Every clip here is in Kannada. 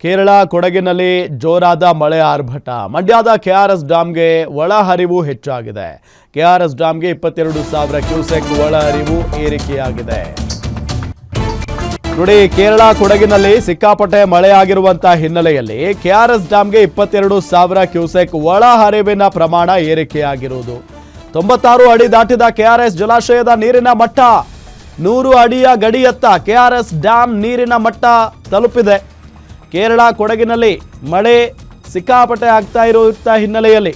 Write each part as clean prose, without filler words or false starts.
ಕೇರಳ ಕೊಡಗಿನಲ್ಲಿ ಜೋರಾದ ಮಳೆ ಆರ್ಭಟ. ಮಂಡ್ಯದ ಕೆಆರ್ಎಸ್ ಡ್ಯಾಂಗೆ ಒಳಹರಿವು ಹೆಚ್ಚಾಗಿದೆ. ಕೆಆರ್ಎಸ್ ಡ್ಯಾಂಗೆ 22,000 ಕ್ಯೂಸೆಕ್ ಒಳಹರಿವು ಏರಿಕೆಯಾಗಿದೆ. ನೋಡಿ, ಕೇರಳ ಕೊಡಗಿನಲ್ಲಿ ಸಿಕ್ಕಾಪಟ್ಟೆ ಮಳೆಯಾಗಿರುವಂತಹ ಹಿನ್ನೆಲೆಯಲ್ಲಿ ಕೆಆರ್ಎಸ್ ಡ್ಯಾಂಗೆ 22,000 ಕ್ಯೂಸೆಕ್ ಒಳಹರಿವಿನ ಪ್ರಮಾಣ ಏರಿಕೆಯಾಗಿರುವುದು. 96 ಅಡಿ ದಾಟಿದ ಕೆಆರ್ಎಸ್ ಜಲಾಶಯದ ನೀರಿನ ಮಟ್ಟ 100 ಅಡಿಯ ಗಡಿಯತ್ತ ಕೆಆರ್ಎಸ್ ಡ್ಯಾಂ ನೀರಿನ ಮಟ್ಟ ತಲುಪಿದೆ. ಕೇರಳ ಕೊಡಗಿನಲ್ಲಿ ಮಳೆ ಸಿಕ್ಕಾಪಟ್ಟೆ ಆಗ್ತಾ ಇರುವಂಥ ಹಿನ್ನೆಲೆಯಲ್ಲಿ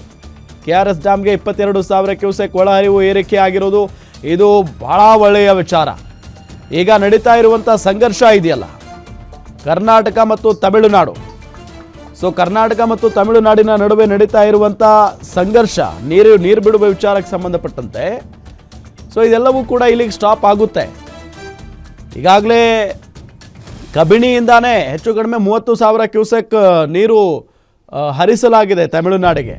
ಕೆಆರ್ಎಸ್ ಡ್ಯಾಂಗೆ 22,000 ಕ್ಯೂಸೆಕ್ ಒಳಹರಿವು ಏರಿಕೆಯಾಗಿರುವುದು ಇದು ಬಹಳ ಒಳ್ಳೆಯ ವಿಚಾರ. ಈಗ ನಡೀತಾ ಇರುವಂಥ ಸಂಘರ್ಷ ಇದೆಯಲ್ಲ, ಕರ್ನಾಟಕ ಮತ್ತು ತಮಿಳುನಾಡು. ಕರ್ನಾಟಕ ಮತ್ತು ತಮಿಳುನಾಡಿನ ನಡುವೆ ನಡೀತಾ ಇರುವಂಥ ಸಂಘರ್ಷ ನೀರು ಬಿಡುವ ವಿಚಾರಕ್ಕೆ ಸಂಬಂಧಪಟ್ಟಂತೆ ಇದೆಲ್ಲವೂ ಕೂಡ ಇಲ್ಲಿಗೆ ಸ್ಟಾಪ್ ಆಗುತ್ತೆ. ಈಗಾಗಲೇ ಕಬಿನಿಯಿಂದಾನೇ ಹೆಚ್ಚು ಕಡಿಮೆ 30,000 ಕ್ಯೂಸೆಕ್ ನೀರು ಹರಿಸಲಾಗಿದೆ ತಮಿಳುನಾಡಿಗೆ.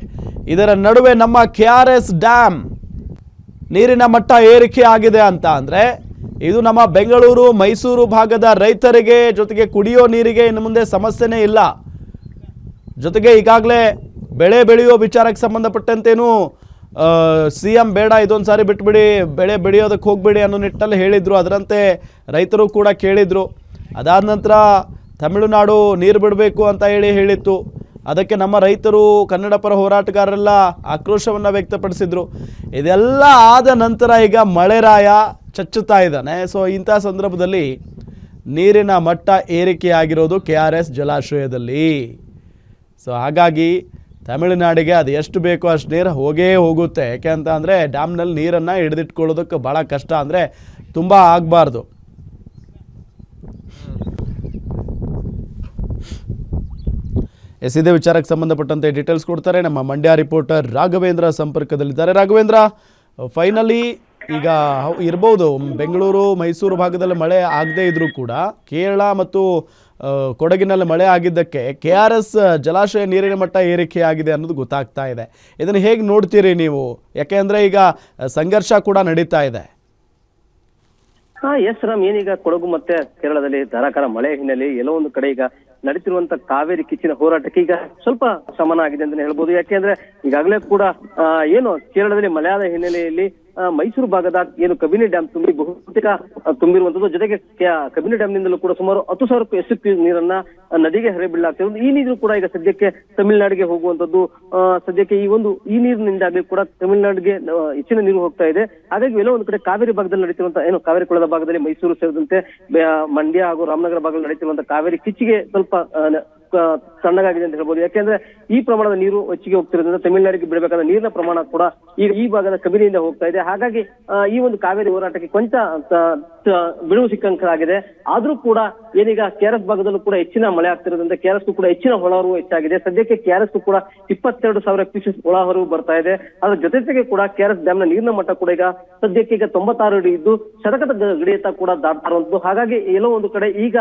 ಇದರ ನಡುವೆ ನಮ್ಮ ಕೆಆರ್ಎಸ್ ಡ್ಯಾಮ್ ನೀರಿನ ಮಟ್ಟ ಏರಿಕೆ ಆಗಿದೆ ಅಂತ ಅಂದರೆ ಇದು ನಮ್ಮ ಬೆಂಗಳೂರು ಮೈಸೂರು ಭಾಗದ ರೈತರಿಗೆ, ಜೊತೆಗೆ ಕುಡಿಯೋ ನೀರಿಗೆ ಇನ್ನು ಮುಂದೆ ಸಮಸ್ಯೆನೇ ಇಲ್ಲ. ಜೊತೆಗೆ ಈಗಾಗಲೇ ಬೆಳೆ ಬೆಳೆಯೋ ವಿಚಾರಕ್ಕೆ ಸಂಬಂಧಪಟ್ಟಂತೇನು CM ಬೇಡ, ಇದೊಂದು ಸಾರಿ ಬಿಟ್ಬಿಡಿ, ಬೆಳೆ ಬೆಳೆಯೋದಕ್ಕೆ ಹೋಗ್ಬೇಡಿ ಅನ್ನೋ ನಿಟ್ಟಲ್ಲಿ ಹೇಳಿದರು. ಅದರಂತೆ ರೈತರು ಕೂಡ ಕೇಳಿದರು. ಅದಾದ ನಂತರ ತಮಿಳುನಾಡು ನೀರು ಬಿಡಬೇಕು ಅಂತ ಹೇಳಿತ್ತು. ಅದಕ್ಕೆ ನಮ್ಮ ರೈತರು, ಕನ್ನಡ ಪರ ಹೋರಾಟಗಾರರೆಲ್ಲ ಆಕ್ರೋಶವನ್ನು ವ್ಯಕ್ತಪಡಿಸಿದರು. ಇದೆಲ್ಲ ಆದ ನಂತರ ಈಗ ಮಳೆರಾಯ ಚಚ್ಚುತ್ತಾ ಇದ್ದಾನೆ. ಇಂಥ ಸಂದರ್ಭದಲ್ಲಿ ನೀರಿನ ಮಟ್ಟ ಏರಿಕೆಯಾಗಿರೋದು ಕೆಆರ್ಎಸ್ ಜಲಾಶಯದಲ್ಲಿ. ಹಾಗಾಗಿ ತಮಿಳುನಾಡಿಗೆ ಅದು ಎಷ್ಟು ಬೇಕೋ ಅಷ್ಟು ನೀರು ಹೋಗುತ್ತೆ. ಯಾಕೆ ಅಂತ ಅಂದರೆ ಡ್ಯಾಮ್ನಲ್ಲಿ ನೀರನ್ನು ಹಿಡಿದಿಟ್ಕೊಳ್ಳೋದಕ್ಕೆ ಭಾಳ ಕಷ್ಟ, ಅಂದರೆ ತುಂಬ ಆಗಬಾರ್ದು. ಇದೇ ವಿಚಾರಕ್ಕೆ ಸಂಬಂಧಪಟ್ಟಂತೆ ಡೀಟೇಲ್ಸ್ ಕೊಡ್ತಾರೆ ನಮ್ಮ ಮಂಡ್ಯ ರಿಪೋರ್ಟರ್ ರಾಘವೇಂದ್ರ ಸಂಪರ್ಕದಲ್ಲಿದ್ದಾರೆ. ರಾಘವೇಂದ್ರ, ಫೈನಲಿ ಈಗ ಇರ್ಬೋದು ಬೆಂಗಳೂರು ಮೈಸೂರು ಭಾಗದಲ್ಲಿ ಮಳೆ ಆಗದೇ ಇದ್ರೂ ಕೂಡ ಕೇರಳ ಮತ್ತು ಕೊಡಗಿನಲ್ಲಿ ಮಳೆ ಆಗಿದ್ದಕ್ಕೆ ಕೆಆರ್ಎಸ್ ಜಲಾಶಯ ನೀರಿನ ಮಟ್ಟ ಏರಿಕೆ ಆಗಿದೆ ಅನ್ನೋದು ಗೊತ್ತಾಗ್ತಾ ಇದೆ. ಇದನ್ನು ಹೇಗೆ ನೋಡ್ತೀರಿ ನೀವು? ಯಾಕೆ ಅಂದರೆ ಈಗ ಸಂಘರ್ಷ ಕೂಡ ನಡೀತಾ ಇದೆ. ಎಸ್ ರಾಮ್, ಏನೀಗ ಕೊಡಗು ಮತ್ತೆ ಕೇರಳದಲ್ಲಿ ಧಾರಾಕಾರ ಮಳೆ ಹಿನ್ನೆಲೆ ಎಲ್ಲೋ ಒಂದು ಕಡೆ ಈಗ ನಡೀತಿರುವಂತ ಕಾವೇರಿ ಕಿಚ್ಚಿನ ಹೋರಾಟಕ್ಕೆ ಈಗ ಸ್ವಲ್ಪ ಶಮನ ಆಗಿದೆ ಅಂತ ಹೇಳ್ಬೋದು. ಯಾಕೆಂದ್ರೆ ಈಗಾಗಲೇ ಕೂಡ ಏನು ಕೇರಳದಲ್ಲಿ ಮಳೆಯಾದ ಹಿನ್ನೆಲೆಯಲ್ಲಿ ಮೈಸೂರು ಭಾಗದ ಏನು ಕಬಿನಿ ಡ್ಯಾಮ್ ಬಹುತೇಕ ತುಂಬಿರುವಂತದ್ದು. ಜೊತೆಗೆ ಕಬಿನಿ ಡ್ಯಾಮ್ ನಿಂದಲೂ ಕೂಡ ಸುಮಾರು 10,000ಕ್ಕೂ ಹೆಚ್ಚು ನೀರನ್ನ ನದಿಗೆ ಹರಿಬಿಡಲಾಗ್ತಿರೋದು. ಈ ನೀರು ಕೂಡ ಈಗ ಸದ್ಯಕ್ಕೆ ತಮಿಳುನಾಡಿಗೆ ಹೋಗುವಂತದ್ದು. ಸದ್ಯಕ್ಕೆ ಈ ನೀರಿನಿಂದಾಗಲಿ ಕೂಡ ತಮಿಳುನಾಡಿಗೆ ಹೆಚ್ಚಿನ ನೀರು ಹೋಗ್ತಾ ಇದೆ. ಹಾಗಾಗಿ ಎಲ್ಲೋ ಒಂದು ಕಡೆ ಕಾವೇರಿ ಭಾಗದಲ್ಲಿ ನಡೀತಿರುವಂತ ಏನು ಕಾವೇರಿ ಕೊಳದ ಭಾಗದಲ್ಲಿ ಮೈಸೂರು ಸೇರಿದಂತೆ ಮಂಡ್ಯ ಹಾಗೂ ರಾಮನಗರ ಭಾಗದಲ್ಲಿ ನಡೀತಿರುವಂತ ಕಾವೇರಿ ಕಿಚ್ಚಿಗೆ ಸ್ವಲ್ಪ ತಣ್ಣಗಾಗಿದೆ ಅಂತ ಹೇಳ್ಬೋದು. ಯಾಕೆಂದ್ರೆ ಈ ಪ್ರಮಾಣದ ನೀರು ಹೆಚ್ಚಿಗೆ ಹೋಗ್ತಿರೋದ್ರಿಂದ ತಮಿಳುನಾಡಿಗೆ ಬಿಡಬೇಕಾದ ನೀರಿನ ಪ್ರಮಾಣ ಕೂಡ ಈಗ ಈ ಭಾಗದ ಕಬಿನಿಯಿಂದ ಹೋಗ್ತಾ ಇದೆ. ಹಾಗಾಗಿ ಈ ಒಂದು ಕಾವೇರಿ ಹೋರಾಟಕ್ಕೆ ಕೊಂಚ ಬಿಡುವು ಸಿಕ್ಕಂತಾಗಿದೆ. ಆದ್ರೂ ಕೂಡ ಏನೀಗ ಕೆಆರ್ಎಸ್ ಭಾಗದಲ್ಲೂ ಕೂಡ ಹೆಚ್ಚಿನ ಮಳೆ ಆಗ್ತಿರೋದ್ರಿಂದ ಕೆಆರ್ಎಸ್ ಕೂಡ ಹೆಚ್ಚಿನ ಒಳಹರಿವು ಹೆಚ್ಚಾಗಿದೆ. ಸದ್ಯಕ್ಕೆ ಕೆಆರ್ಎಸ್ ಕೂಡ 22,000 ಕ್ಯೂಸೆಕ್ ಒಳಹರಿವು ಬರ್ತಾ ಇದೆ. ಅದ್ರ ಜೊತೆಗೆ ಕೂಡ ಕೆಆರ್ಎಸ್ ಡ್ಯಾಮ್ ನ ನೀರಿನ ಮಟ್ಟ ಕೂಡ ಈಗ ಸದ್ಯಕ್ಕೆ ಈಗ 96 ಅಡಿ ಇದ್ದು ಶತಕದ ಗಡಿಯತ್ತ ಕೂಡ ದಾಟ್ತಾ ಇರುವಂತದ್ದು. ಹಾಗಾಗಿ ಎಲ್ಲೋ ಒಂದು ಕಡೆ ಈಗ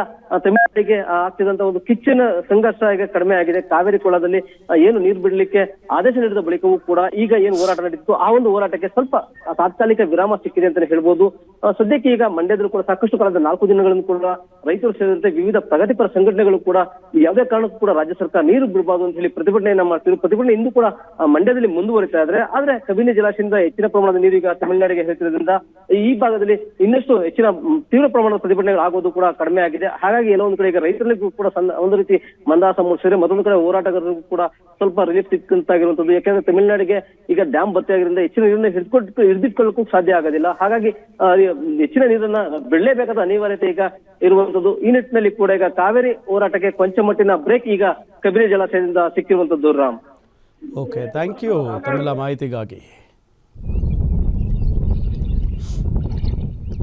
ತಮಿಳುನಾಡಿಗೆ ಆಗ್ತಿದಂತ ಒಂದು ಕಿಚ್ಚಿನ ಸಂಘರ್ಷ ಈಗ ಕಡಿಮೆ ಆಗಿದೆ. ಕಾವೇರಿ ಕೊಳದಲ್ಲಿ ಏನು ನೀರು ಬಿಡಲಿಕ್ಕೆ ಆದೇಶ ನೀಡಿದ ಬಳಿಕವೂ ಕೂಡ ಈಗ ಏನು ಹೋರಾಟ ನಡೆದಿತ್ತು ಆ ಒಂದು ಹೋರಾಟಕ್ಕೆ ಸ್ವಲ್ಪ ತಾತ್ಕಾಲಿಕ ವಿರಾಮ ಸಿಕ್ಕಿದೆ ಅಂತ ಹೇಳ್ಬೋದು. ಸದ್ಯಕ್ಕೆ ಈಗ ಮಂಡ್ಯದಲ್ಲೂ ಕೂಡ ಸಾಕಷ್ಟು ಕಾಲದ 4 ದಿನಗಳನ್ನು ಕೂಡ ರೈತರು ಸೇರಿದಂತೆ ವಿವಿಧ ಪ್ರಗತಿಪರ ಸಂಘಟನೆಗಳು ಕೂಡ ಯಾವುದೇ ಕಾರಣಕ್ಕೂ ಕೂಡ ರಾಜ್ಯ ಸರ್ಕಾರ ನೀರು ಬಿಡಬಾರ್ದು ಅಂತ ಹೇಳಿ ಪ್ರತಿಭಟನೆಯನ್ನ ಮಾಡ್ತಿದ್ರು. ಪ್ರತಿಭಟನೆ ಇಂದು ಕೂಡ ಮಂಡ್ಯದಲ್ಲಿ ಮುಂದುವರಿತಾ ಇದ್ರೆ, ಆದ್ರೆ ಕಬಿನಿ ಜಲಾಶಯದಿಂದ ಹೆಚ್ಚಿನ ಪ್ರಮಾಣದ ನೀರು ಈಗ ತಮಿಳುನಾಡಿಗೆ ಹೇಳ್ತಿರೋದ್ರಿಂದ ಈ ಭಾಗದಲ್ಲಿ ಇನ್ನಷ್ಟು ಹೆಚ್ಚಿನ ತೀವ್ರ ಪ್ರಮಾಣದ ಪ್ರತಿಭಟನೆಗಳು ಆಗೋದು ಕೂಡ ಕಡಿಮೆ ಆಗಿದೆ. ಹಾಗಾಗಿ ಎಲ್ಲೋ ಒಂದು ಕಡೆ ಈಗ ರೈತರಿಗೂ ಕೂಡ ಒಂದು ರೀತಿ ಮಂದಾಸ ಮೂಡಿಸಿದ್ರೆ, ಮತ್ತೊಂದು ಕಡೆ ಹೋರಾಟಗಾರರಿಗೂ ಕೂಡ ಸ್ವಲ್ಪ ರಿಲೀಫ್ ಸಿಕ್ಕಂತಾಗಿರುವಂತದ್ದು. ಯಾಕೆಂದ್ರೆ ತಮಿಳುನಾಡಿಗೆ ಈಗ ಡ್ಯಾಮ್ ಭರ್ತಿ ಆಗಿರೋದ್ರಿಂದ ಹೆಚ್ಚಿನ ನೀರನ್ನು ಹಿಡಿದಿಟ್ಕೊಳ್ಳಕ್ಕೂ ಸಾಧ್ಯ ಆಗೋದಿಲ್ಲ. ಹಾಗಾಗಿ ಹೆಚ್ಚಿನ ನೀರನ್ನ ಬಿಡಲೇಬೇಕಾದ ಅನಿವಾರ್ಯತೆ ಈಗ ಇರುವಂತದ್ದು. ಈ ನಿಟ್ಟಿನಲ್ಲಿ ಕೂಡ ಈಗ ಕಾವೇರಿ ಹೋರಾಟಕ್ಕೆ ಕೊಂಚ ಮಟ್ಟಿನ ಬ್ರೇಕ್ ಈಗ ಕಬಿನಿ ಜಲಾಶಯದಿಂದ ಸಿಕ್ಕಿರುವಂತದ್ದು. ರಾಮ್, ಓಕೆ, ಥ್ಯಾಂಕ್ ಯು ತಮ್ಮೆಲ್ಲ ಮಾಹಿತಿಗಾಗಿ.